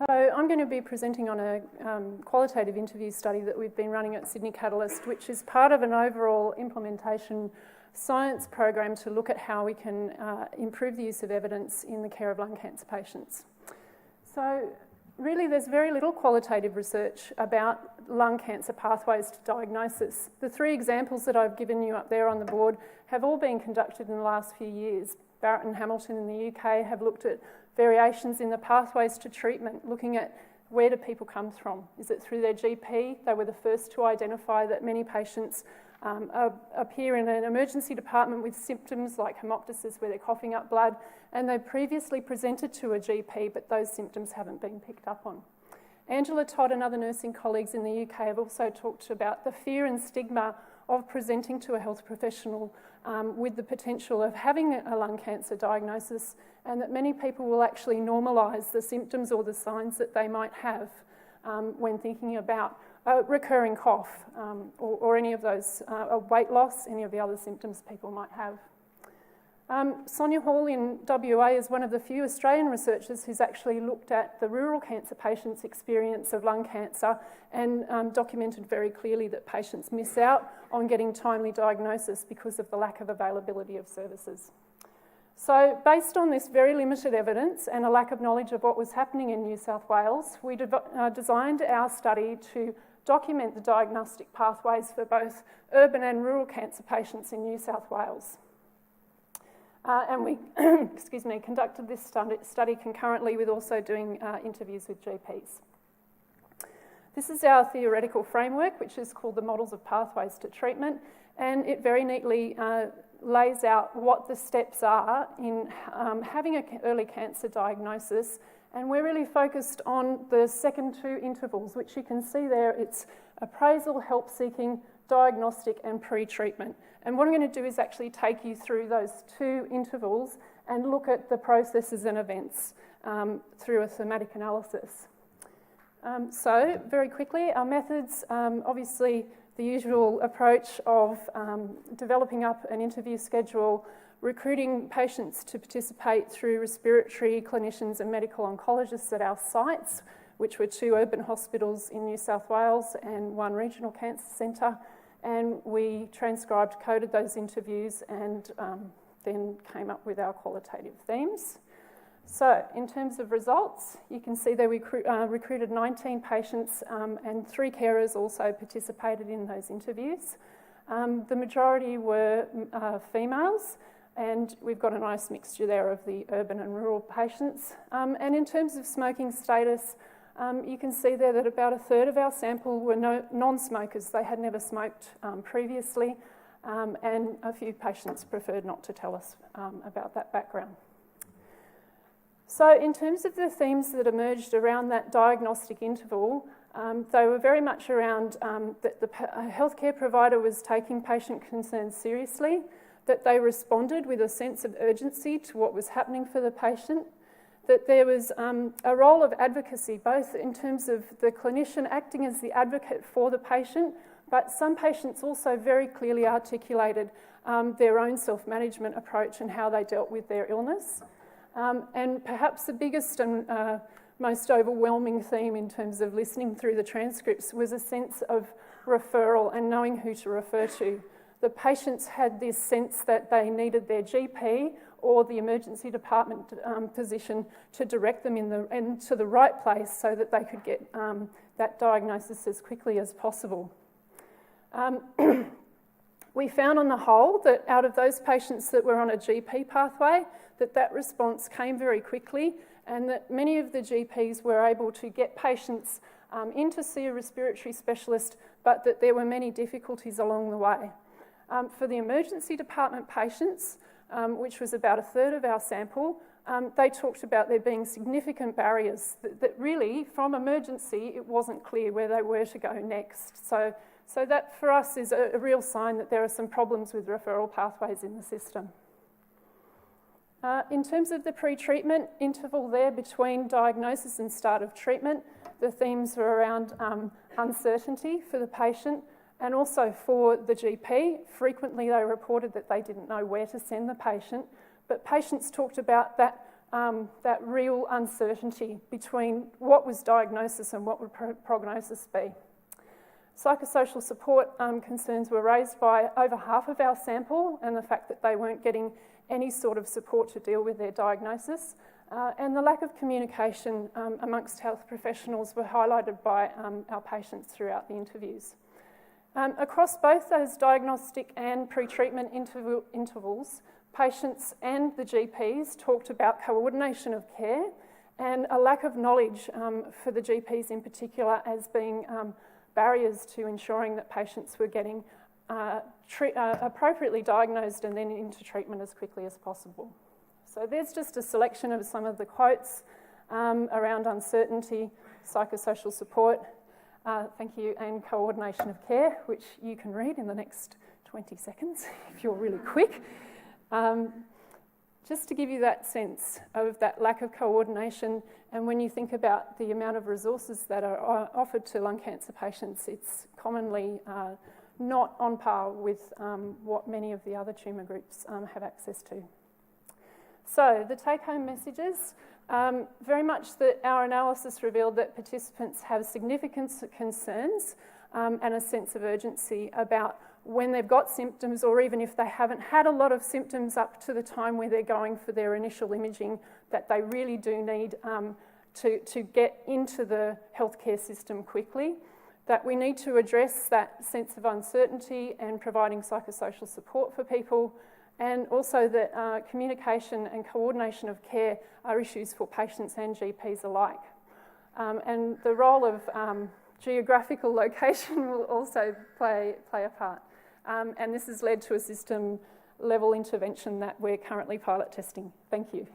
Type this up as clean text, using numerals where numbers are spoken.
So I'm going to be presenting on a qualitative interview study that we've been running at Sydney Catalyst, which is part of an overall implementation science program to look at how we can improve the use of evidence in the care of lung cancer patients. So really there's very little qualitative research about lung cancer pathways to diagnosis. The three examples that I've given you up there on the board have all been conducted in the last few years. Barrett and Hamilton in the UK have looked at variations in the pathways to treatment, looking at where do people come from. Is it through their GP? They were the first to identify that many patients appear in an emergency department with symptoms like hemoptysis, where they're coughing up blood, and they previously presented to a GP, but those symptoms haven't been picked up on. Angela Todd and other nursing colleagues in the UK have also talked about the fear and stigma of presenting to a health professional with the potential of having a lung cancer diagnosis, and that many people will actually normalise the symptoms or the signs that they might have when thinking about a recurring cough or any of those, weight loss, any of the other symptoms people might have. Sonia Hall in WA is one of the few Australian researchers who's actually looked at the rural cancer patients' experience of lung cancer and documented very clearly that patients miss out on getting timely diagnosis because of the lack of availability of services. So based on this very limited evidence and a lack of knowledge of what was happening in New South Wales, we designed our study to document the diagnostic pathways for both urban and rural cancer patients in New South Wales. And we conducted this study concurrently with also doing interviews with GPs. This is our theoretical framework, which is called the Models of Pathways to Treatment, and it very neatly lays out what the steps are in having an early cancer diagnosis. And we're really focused on the second two intervals, which you can see there. It's appraisal, help-seeking, diagnostic and pre-treatment. And what I'm going to do is actually take you through those two intervals and look at the processes and events through a thematic analysis. So very quickly, our methods, obviously the usual approach of developing up an interview schedule, recruiting patients to participate through respiratory clinicians and medical oncologists at our sites, which were 2 urban hospitals in New South Wales and 1 regional cancer centre. And we transcribed, coded those interviews and then came up with our qualitative themes. So in terms of results, you can see that we recruited 19 patients and 3 carers also participated in those interviews. The majority were females, and we've got a nice mixture there of the urban and rural patients. And in terms of smoking status, you can see there that about 1/3 of our sample were non-smokers. They had never smoked previously, and a few patients preferred not to tell us about that background. So in terms of the themes that emerged around that diagnostic interval, they were very much around that the healthcare provider was taking patient concerns seriously, that they responded with a sense of urgency to what was happening for the patient, that there was a role of advocacy, both in terms of the clinician acting as the advocate for the patient, but some patients also very clearly articulated their own self-management approach and how they dealt with their illness. And perhaps the biggest and most overwhelming theme in terms of listening through the transcripts was a sense of referral and knowing who to refer to. The patients had this sense that they needed their GP or the emergency department physician to direct them into the right place so that they could get that diagnosis as quickly as possible. We found on the whole that out of those patients that were on a GP pathway, that response came very quickly, and that many of the GPs were able to get patients in to see a respiratory specialist, but that there were many difficulties along the way. For the emergency department patients, which was about 1/3 of our sample, they talked about there being significant barriers that really, from emergency, it wasn't clear where they were to go next. So that for us is a real sign that there are some problems with referral pathways in the system. In terms of the pre-treatment interval there between diagnosis and start of treatment, the themes were around uncertainty for the patient and also for the GP. Frequently they reported that they didn't know where to send the patient, but patients talked about that that real uncertainty between what was diagnosis and what would prognosis be. Psychosocial support concerns were raised by over half of our sample, and the fact that they weren't getting any sort of support to deal with their diagnosis, and the lack of communication amongst health professionals were highlighted by our patients throughout the interviews. Across both those diagnostic and pre-treatment intervals, patients and the GPs talked about coordination of care and a lack of knowledge for the GPs in particular as being barriers to ensuring that patients were getting appropriately diagnosed and then into treatment as quickly as possible. So there's just a selection of some of the quotes around uncertainty, psychosocial support, thank you, and coordination of care, which you can read in the next 20 seconds if you're really quick. Just to give you that sense of that lack of coordination, and when you think about the amount of resources that are offered to lung cancer patients, it's commonly not on par with what many of the other tumour groups have access to. So the take-home messages, very much that our analysis revealed that participants have significant concerns and a sense of urgency about when they've got symptoms, or even if they haven't had a lot of symptoms up to the time where they're going for their initial imaging, that they really do need to get into the healthcare system quickly, that we need to address that sense of uncertainty and providing psychosocial support for people, and also that communication and coordination of care are issues for patients and GPs alike. And the role of geographical location will also play a part. And this has led to a system level intervention that we're currently pilot testing. Thank you.